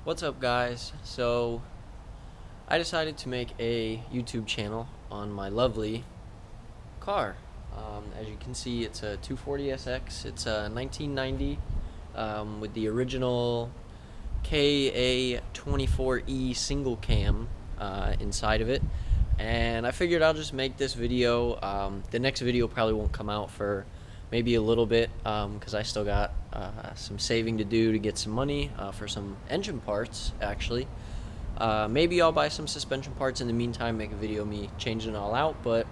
What's up, guys? So I decided to make a YouTube channel on my lovely car. As you can see, it's a 240SX. It's a 1990 with the original KA24E single cam inside of it. And I figured I'll just make this video. The next video probably won't come out for maybe a little bit because I still got some saving to do to get some money for some engine parts, actually. Maybe I'll buy some suspension parts in the meantime, make a video of me changing it all out, but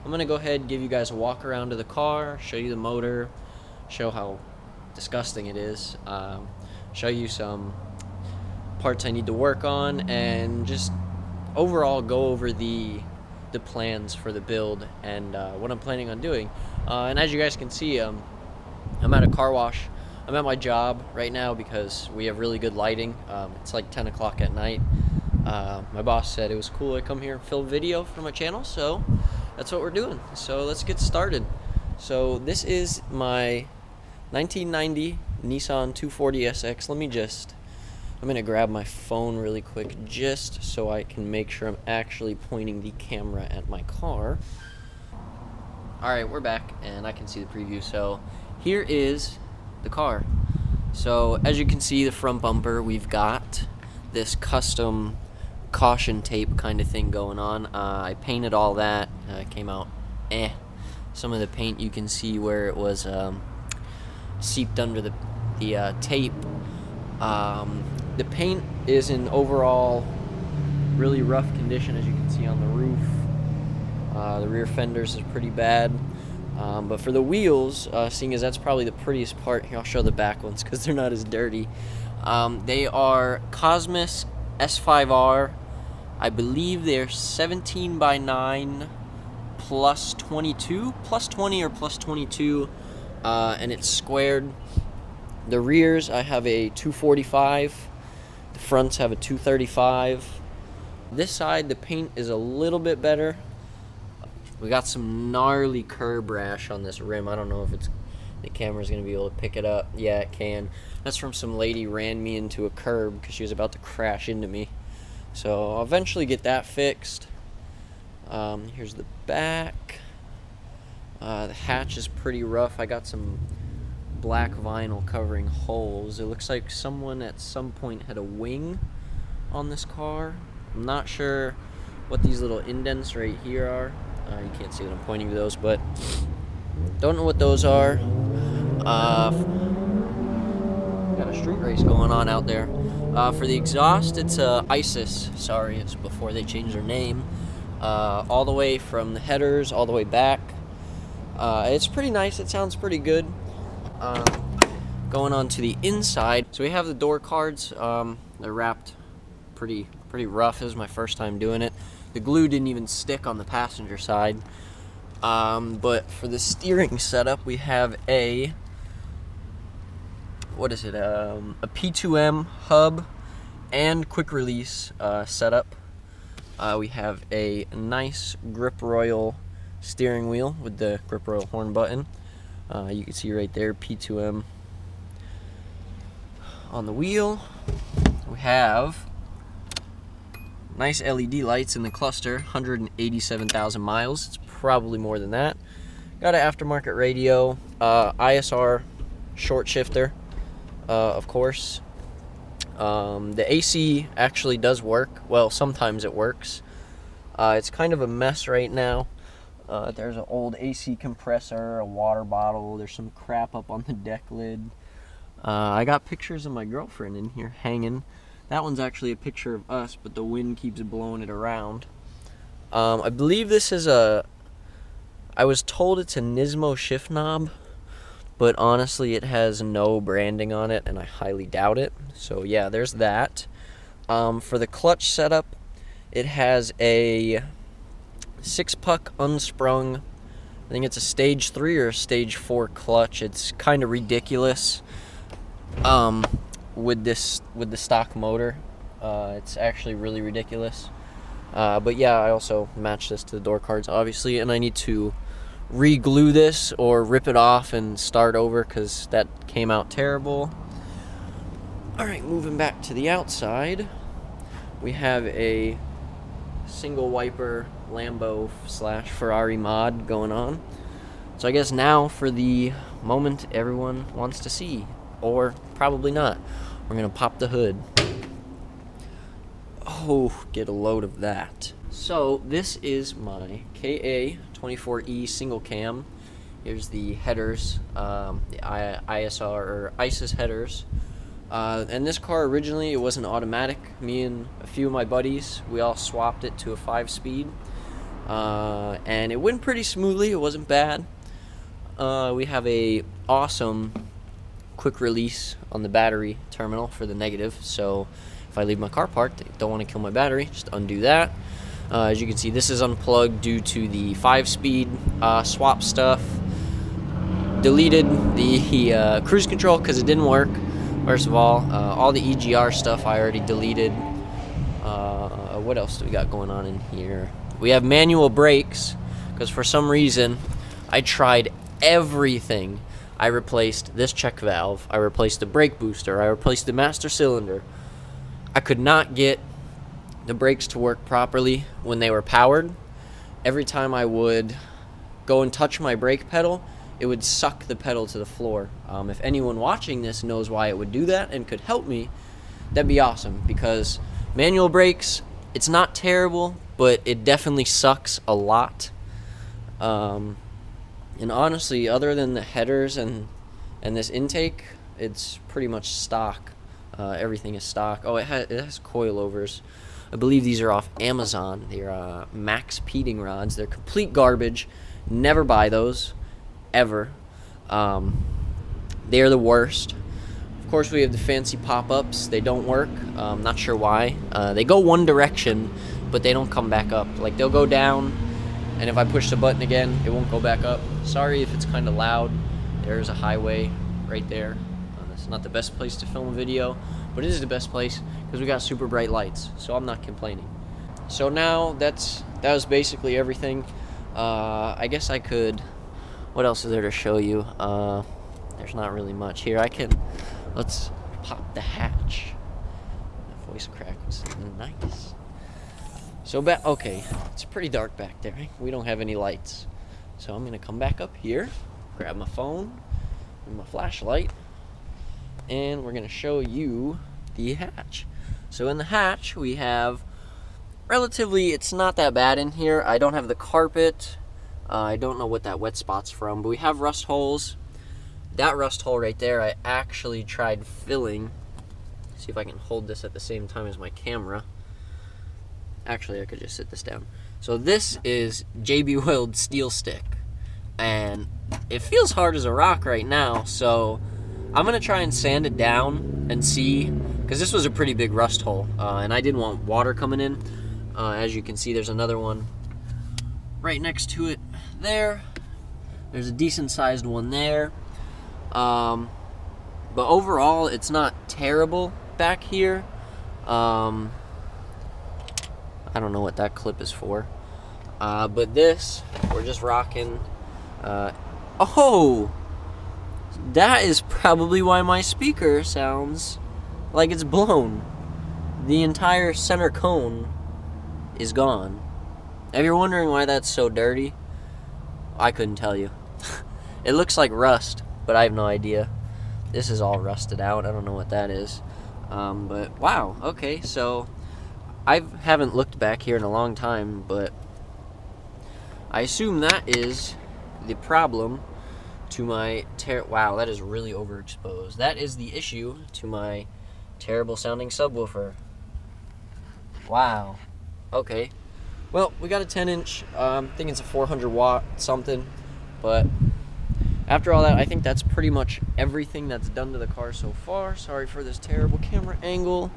I'm going to go ahead and give you guys a walk around to the car, show you the motor, show how disgusting it is, show you some parts I need to work on, and just overall go over the plans for the build and what I'm planning on doing. And as you guys can see, I'm at a car wash. I'm at my job right now because we have really good lighting. It's like 10 o'clock at night. My boss said it was cool to come here and film video for my channel, so that's what we're doing. So let's get started. So this is my 1990 Nissan 240SX. I'm gonna grab my phone really quick just so I can make sure I'm actually pointing the camera at my car. Alright, we're back and I can see the preview. So here is the car. So as you can see, the front bumper, we've got this custom caution tape kind of thing going on. I painted all that. It came out some of the paint, you can see where it was seeped under the tape. The paint is in overall really rough condition, as you can see on the roof. The rear fenders is pretty bad. But for the wheels, seeing as that's probably the prettiest part, here I'll show the back ones because they're not as dirty. They are Cosmos S5R. I believe they're 17x9 plus 22, plus 20 or plus 22, and it's squared. The rears, I have a 245. The fronts have a 235. This side, the paint is a little bit better. We got some gnarly curb rash on this rim. I don't know if the camera's gonna be able to pick it up. Yeah, it can. That's from some lady ran me into a curb because she was about to crash into me. So I'll eventually get that fixed. Here's the back. The hatch is pretty rough. I got some black vinyl covering holes. It looks like someone at some point had a wing on this car. I'm not sure what these little indents right here are. You can't see that I'm pointing to those, but don't know what those are. Got a street race going on out there. For the exhaust, it's ISIS. Sorry, it's before they changed their name. All the way from the headers all the way back. It's pretty nice. It sounds pretty good. Going on to the inside, so we have the door cards. They're wrapped pretty rough. This is my first time doing it. The glue didn't even stick on the passenger side. But for the steering setup, we have a P2M hub and quick release setup. We have a nice Grip Royal steering wheel with the Grip Royal horn button. You can see right there, P2M on the wheel. We have nice LED lights in the cluster, 187,000 miles. It's probably more than that. Got an aftermarket radio, ISR short shifter, of course. The AC actually does work. Well, sometimes it works. It's kind of a mess right now. There's an old AC compressor, a water bottle. There's some crap up on the deck lid. I got pictures of my girlfriend in here hanging. That one's actually a picture of us, but the wind keeps blowing it around. I believe this is I was told it's a Nismo shift knob, but honestly it has no branding on it, and I highly doubt it. So yeah, there's that. For the clutch setup, it has a 6-puck unsprung, I think it's a stage 3 or a stage 4 clutch. It's kind of ridiculous with the stock motor. It's actually really ridiculous. But yeah, I also matched this to the door cards, obviously, and I need to re-glue this or rip it off and start over because that came out terrible. Alright, moving back to the outside, we have a single wiper Lambo / Ferrari mod going on. So I guess now for the moment everyone wants to see, or probably not. We're gonna pop the hood. Oh, get a load of that. So this is my KA24E single cam. Here's the headers, the ISR or ISIS headers. And this car originally, it wasn't automatic. Me and a few of my buddies, we all swapped it to a 5-speed. And it went pretty smoothly, it wasn't bad. We have a awesome quick release on the battery terminal for the negative, so if I leave my car parked, don't want to kill my battery, just undo that. As you can see, this is unplugged due to the 5-speed swap stuff. Deleted the cruise control because it didn't work. First of all the EGR stuff I already deleted. What else do we got going on in here? We have manual brakes because for some reason I tried everything. I replaced this check valve, I replaced the brake booster, I replaced the master cylinder. I could not get the brakes to work properly when they were powered. Every time I would go and touch my brake pedal, it would suck the pedal to the floor. If anyone watching this knows why it would do that and could help me, that'd be awesome, because manual brakes, it's not terrible, but it definitely sucks a lot. And honestly, other than the headers and this intake, it's pretty much stock. Everything is stock. Oh, it has coilovers. I believe these are off Amazon. They're Max Peating rods. They're complete garbage. Never buy those, ever. They're the worst. Of course, we have the fancy pop-ups. They don't work. Not sure why. They go one direction, but they don't come back up. Like, they'll go down, and if I push the button again, it won't go back up. Sorry if it's kind of loud. There's a highway right there. It's not the best place to film a video, but it is the best place because we got super bright lights, so I'm not complaining. So now that was basically everything. I guess I could, what else is there to show you? There's not really much here. Let's pop the hatch. That voice crack was nice. So okay, it's pretty dark back there. We don't have any lights. So I'm gonna come back up here, grab my phone and my flashlight, and we're gonna show you the hatch. So in the hatch we have relatively, it's not that bad in here. I don't have the carpet. I don't know what that wet spot's from, but we have rust holes. That rust hole right there, I actually tried filling. See if I can hold this at the same time as my camera. Actually, I could just sit this down. So this is JB Weld steel stick, and it feels hard as a rock right now, so I'm gonna try and sand it down and see, because this was a pretty big rust hole, and I didn't want water coming in. As you can see, there's another one right next to it there. There's a decent sized one there. But overall, it's not terrible back here. I don't know what that clip is for. But this, we're just rocking. Oh! That is probably why my speaker sounds like it's blown. The entire center cone is gone. If you're wondering why that's so dirty, I couldn't tell you. It looks like rust, but I have no idea. This is all rusted out. I don't know what that is. But wow, okay, so I haven't looked back here in a long time, but I assume that is the problem to my wow, that is really overexposed. That is the issue to my terrible sounding subwoofer. Wow. Okay. Well, we got a 10-inch. I think it's a 400 watt something, but after all that, I think that's pretty much everything that's done to the car so far. Sorry for this terrible camera angle.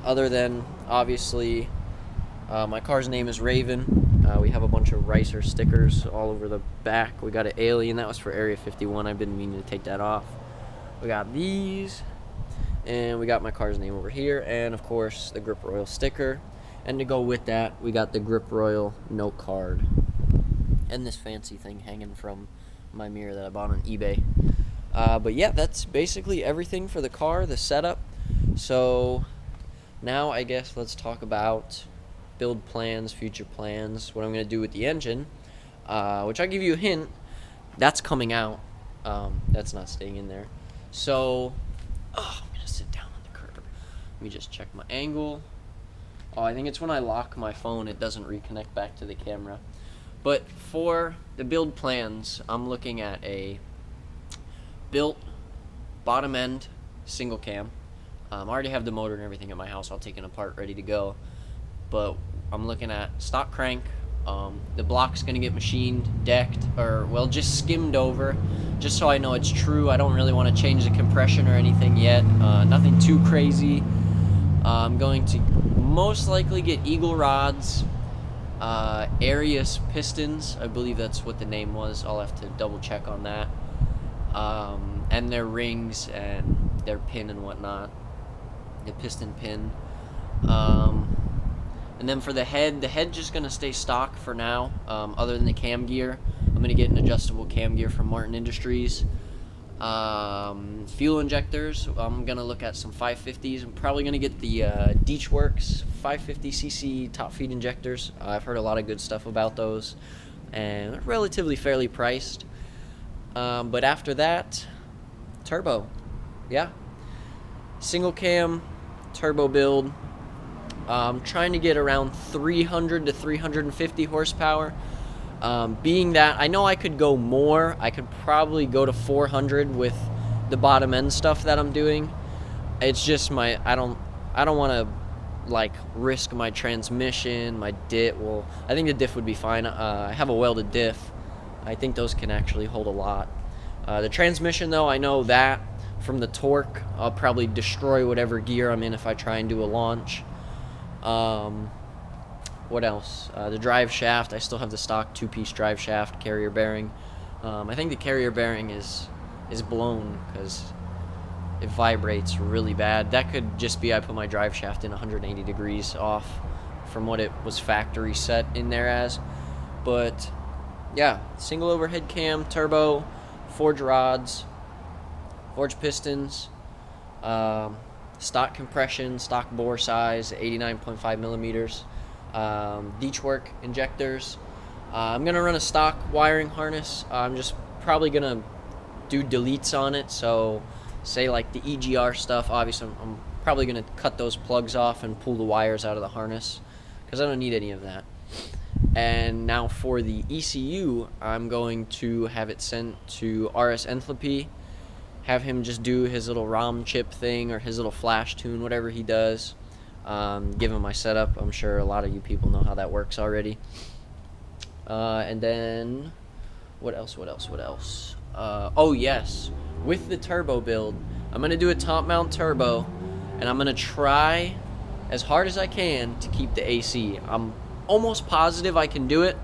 Other than, obviously, my car's name is Raven. We have a bunch of Ricer stickers all over the back. We got an alien, that was for Area 51. I've been meaning to take that off. We got these, and we got my car's name over here, and of course, the Grip Royal sticker. And to go with that, we got the Grip Royal note card. And this fancy thing hanging from my mirror that I bought on eBay. But yeah, that's basically everything for the car, the setup. So now I guess let's talk about build plans, future plans, what I'm going to do with the engine, which I'll give you a hint, that's coming out. That's not staying in there. So, I'm going to sit down on the curb. Let me just check my angle. Oh, I think it's when I lock my phone, it doesn't reconnect back to the camera. But for the build plans, I'm looking at a built bottom end single cam. I already have the motor and everything at my house all taken apart, ready to go. But I'm looking at stock crank. The block's gonna get machined, decked, or well, just skimmed over, just so I know it's true. I don't really want to change the compression or anything yet. Nothing too crazy. I'm going to most likely get eagle rods, Arius pistons. I believe that's what the name was. I'll have to double check on that. And their rings and their pin and whatnot. The piston pin. And then for the head just gonna stay stock for now. Other than the cam gear, I'm gonna get an adjustable cam gear from Martin Industries. Fuel injectors, I'm gonna look at some 550s. I'm probably gonna get the Deechworks 550cc top feed injectors. I've heard a lot of good stuff about those, and they're relatively fairly priced. But after that, turbo, yeah, single cam, turbo build. Trying to get around 300 to 350 horsepower. Being that I know I could go more, I could probably go to 400 with the bottom end stuff that I'm doing. It's just I don't want to like risk my transmission, my diff. Well, I think the diff would be fine. I have a welded diff. I think those can actually hold a lot. The transmission though, I know that from the torque, I'll probably destroy whatever gear I'm in if I try and do a launch. What else? The drive shaft, I still have the stock two-piece drive shaft carrier bearing. I think the carrier bearing is blown because it vibrates really bad. That could just be I put my drive shaft in 180 degrees off from what it was factory set in there as. But yeah, single overhead cam, turbo, forged rods, forged pistons, stock compression, stock bore size, 89.5 millimeters, Deechwork injectors. I'm gonna run a stock wiring harness. I'm just probably gonna do deletes on it. So, say like the EGR stuff. Obviously, I'm probably gonna cut those plugs off and pull the wires out of the harness because I don't need any of that. And now for the ECU, I'm going to have it sent to RS Enthalpy. Have him just do his little ROM chip thing or his little flash tune, whatever he does. Give him my setup. I'm sure a lot of you people know how that works already. And then, what else? Oh yes, with the turbo build, I'm going to do a top mount turbo, and I'm going to try as hard as I can to keep the AC. I'm almost positive I can do it,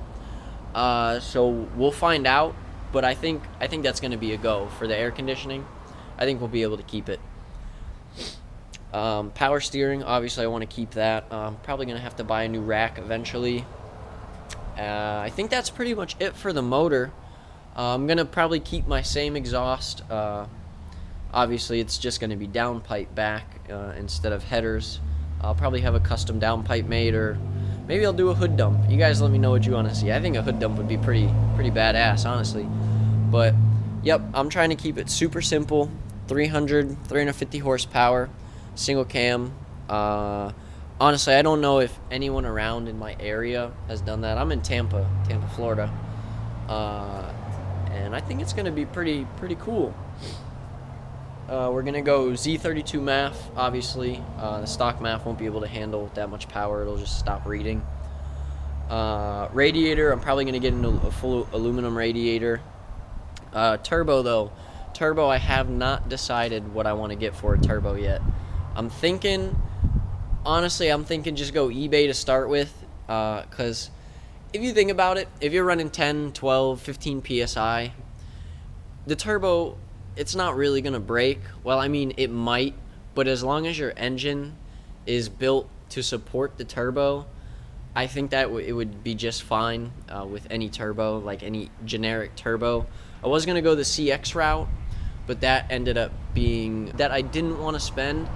so we'll find out. But I think that's going to be a go for the air conditioning. I think we'll be able to keep it. Power steering, obviously I want to keep that. I'm probably going to have to buy a new rack eventually. I think that's pretty much it for the motor. I'm going to probably keep my same exhaust. Obviously it's just going to be downpipe back instead of headers. I'll probably have a custom downpipe made, or maybe I'll do a hood dump. You guys let me know what you want to see. I think a hood dump would be pretty badass, honestly. But yep, I'm trying to keep it super simple. 350 horsepower, single cam. Honestly, I don't know if anyone around in my area has done that. I'm in Tampa, Florida, and I think it's gonna be pretty cool. We're gonna go Z32 MAF. Obviously, the stock MAF won't be able to handle that much power. It'll just stop reading. Radiator, I'm probably gonna get a full aluminum radiator. Turbo though, I have not decided what I want to get for a turbo yet. Honestly, I'm thinking just go eBay to start with, because if you think about it, if you're running 10, 12, 15 PSI, the turbo, it's not really going to break. Well, I mean, it might, but as long as your engine is built to support the turbo, I think that it would be just fine with any turbo, like any generic turbo. I was going to go the CX route, but that ended up being that I didn't want to spend,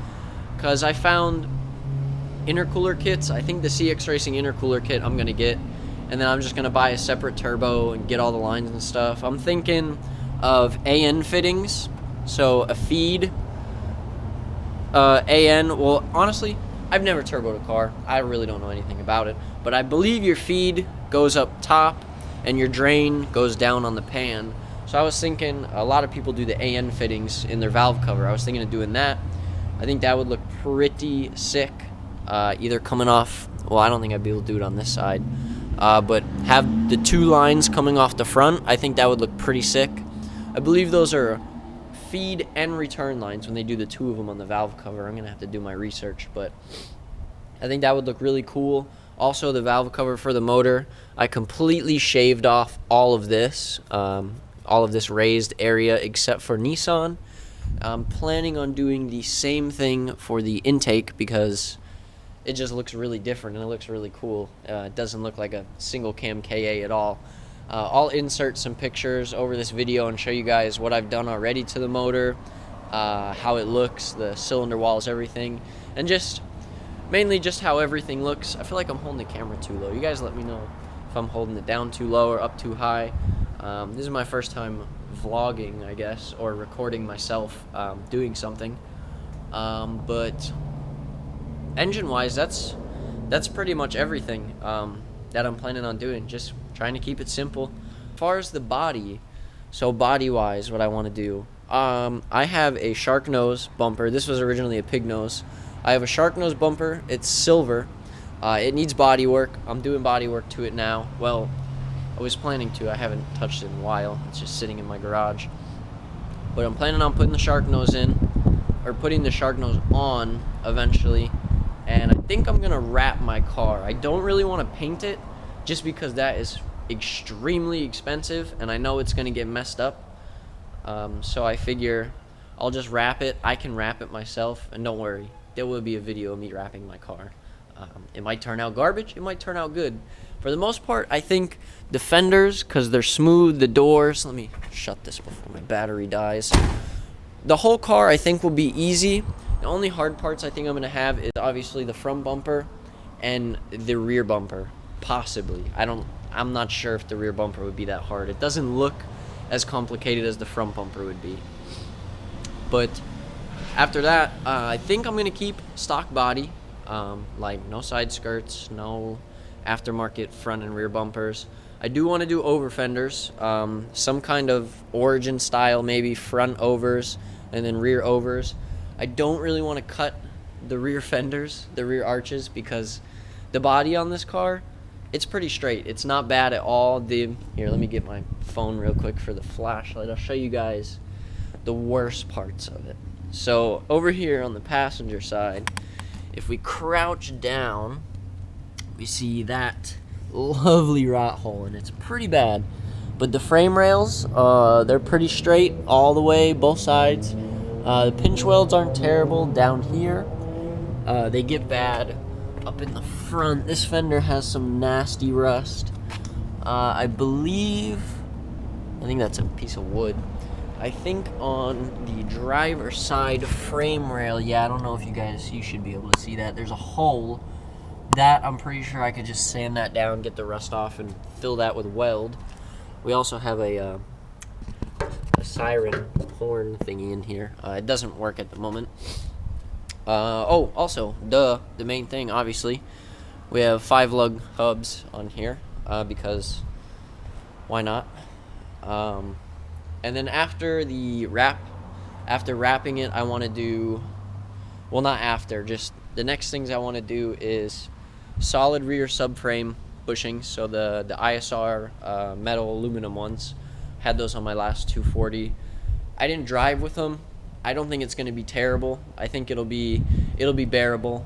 because I found intercooler kits. I think the CX Racing intercooler kit I'm gonna get, and then I'm just gonna buy a separate turbo and get all the lines and stuff. I'm thinking of AN fittings, so a feed AN. Well, honestly, I've never turboed a car. I really don't know anything about it, but I believe your feed goes up top and your drain goes down on the pan. So I was thinking, a lot of people do the AN fittings in their valve cover. I was thinking of doing that. I think that would look pretty sick. Either coming off, well, I don't think I'd be able to do it on this side, but have the two lines coming off the front. I think that would look pretty sick. I believe those are feed and return lines when they do the two of them on the valve cover. I'm gonna have to do my research, but I think that would look really cool. Also, the valve cover for the motor, I completely shaved off all of this raised area except for Nissan. I'm planning on doing the same thing for the intake because it just looks really different and it looks really cool. It doesn't look like a single cam KA at all. I'll insert some pictures over this video and show you guys what I've done already to the motor, how it looks, the cylinder walls, everything, and just mainly just how everything looks. I feel like I'm holding the camera too low. You guys let me know if I'm holding it down too low or up too high. This is my first time vlogging, I guess, or recording myself doing something. But engine-wise, that's pretty much everything that I'm planning on doing. Just trying to keep it simple. As far as the body, so body-wise, what I want to do, I have a shark nose bumper. This was originally a pig nose. I have a shark nose bumper. It's silver. It needs body work. I'm doing body work to it now. Well, I was planning to. I haven't touched it in a while. It's just sitting in my garage. But I'm planning on putting the shark nose in, or putting the shark nose on eventually. And I think I'm gonna wrap my car. I don't really want to paint it, just because that is extremely expensive, and I know it's gonna get messed up. So I figure I'll just wrap it. I can wrap it myself, and don't worry, there will be a video of me wrapping my car. It might turn out garbage. It might turn out good. For the most part, I think the fenders, because they're smooth, the doors, let me shut this before my battery dies. The whole car, I think, will be easy. The only hard parts I think I'm going to have is obviously the front bumper and the rear bumper, possibly. I'm not sure if the rear bumper would be that hard. It doesn't look as complicated as the front bumper would be. But after that, I think I'm going to keep stock body, like no side skirts, no aftermarket front and rear bumpers. I do want to do over fenders, some kind of origin style, maybe front overs and then rear overs. I don't really want to cut the rear fenders, the rear arches, because the body on this car, it's pretty straight. It's not bad at all. Here, let me get my phone real quick for the flashlight. I'll show you guys the worst parts of it. So over here on the passenger side, if we crouch down, we see that lovely rot hole, and it's pretty bad. But the frame rails, they're pretty straight all the way, both sides. The pinch welds aren't terrible down here. They get bad up in the front. This fender has some nasty rust. I think that's a piece of wood. I think on the driver's side frame rail, yeah, I don't know if you should be able to see that. There's a hole. That, I'm pretty sure I could just sand that down, get the rust off, and fill that with weld. We also have a siren horn thingy in here. It doesn't work at the moment. Oh, also, the main thing, obviously, we have 5 lug hubs on here, because why not? And then after wrapping it, I want to do, well, not after, just the next things I want to do is solid rear subframe bushings, so the ISR metal aluminum ones. Had those on my last 240. I didn't drive with them. I don't think it's going to be terrible. I think it'll be bearable.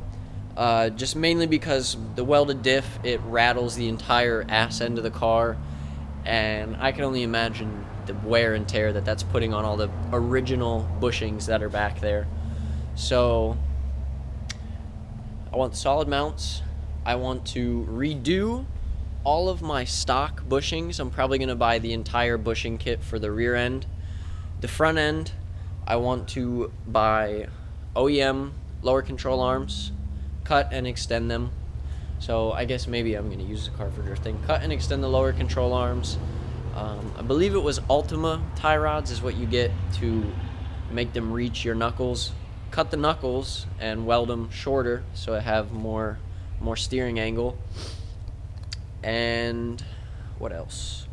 Just mainly because the welded diff, it rattles the entire ass end of the car, and I can only imagine the wear and tear that's putting on all the original bushings that are back there. So I want solid mounts. I want to redo all of my stock bushings. I'm probably going to buy the entire bushing kit for the rear end. The front end, I want to buy OEM lower control arms, cut and extend them. So I guess maybe I'm going to use the carpenter thing. Cut and extend the lower control arms. I believe it was Ultima tie rods is what you get to make them reach your knuckles. Cut the knuckles and weld them shorter so it have more steering angle. And what else?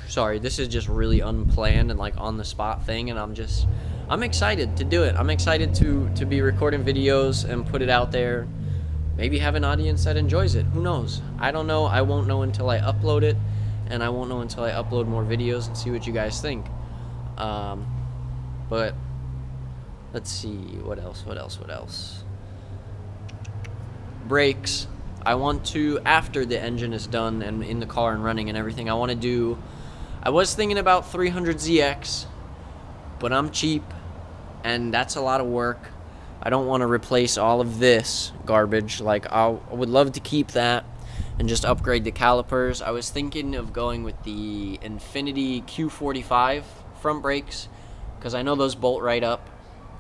Sorry, this is just really unplanned and like on the spot thing, and I'm excited to do it. I'm excited to be recording videos and put it out there. Maybe have an audience that enjoys it. Who knows? I don't know. I won't know until I upload it, and I won't know until I upload more videos and see what you guys think. But let's see, what else? Brakes. I want to, after the engine is done and in the car and running and everything, I was thinking about 300ZX, but I'm cheap, and that's a lot of work. I don't want to replace all of this garbage. Like, I would love to keep that and just upgrade the calipers. I was thinking of going with the Infinity Q45 Front Brakes, because I know those bolt right up.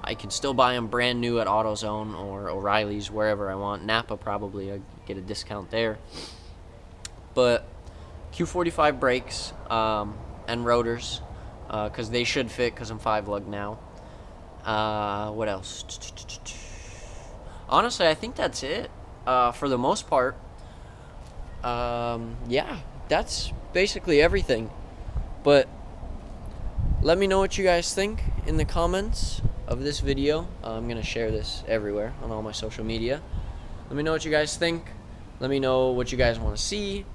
I can still buy them brand new at AutoZone or O'Reilly's, wherever I want. Napa probably, I get a discount there. But Q45 brakes and rotors, because they should fit, because I'm 5-lug now. What else? Honestly, I think that's it for the most part. Yeah, that's basically everything. But let me know what you guys think in the comments of this video. I'm going to share this everywhere on all my social media. Let me know what you guys think. Let me know what you guys want to see.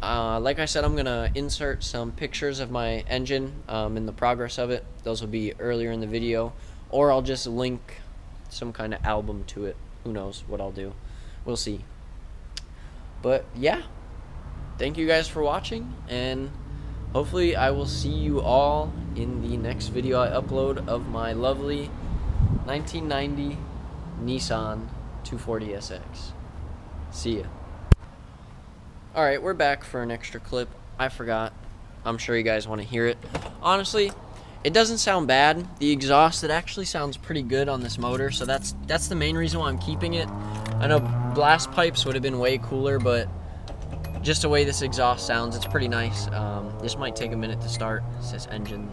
Like I said, I'm going to insert some pictures of my engine in the progress of it. Those will be earlier in the video. Or I'll just link some kind of album to it. Who knows what I'll do. We'll see. But yeah, thank you guys for watching, and hopefully I will see you all in the next video I upload of my lovely 1990 Nissan 240SX. See ya. Alright, we're back for an extra clip. I forgot. I'm sure you guys want to hear it. Honestly, it doesn't sound bad. The exhaust, it actually sounds pretty good on this motor, so that's the main reason why I'm keeping it. I know blast pipes would have been way cooler, but just the way this exhaust sounds, it's pretty nice. This might take a minute to start. It says engine.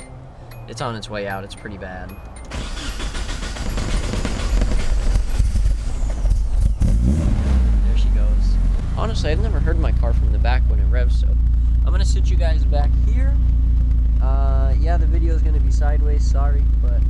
It's on its way out. It's pretty bad. There she goes. Honestly, I've never heard my car from the back when it revs, so I'm going to sit you guys back here. Yeah, the video is going to be sideways, sorry, but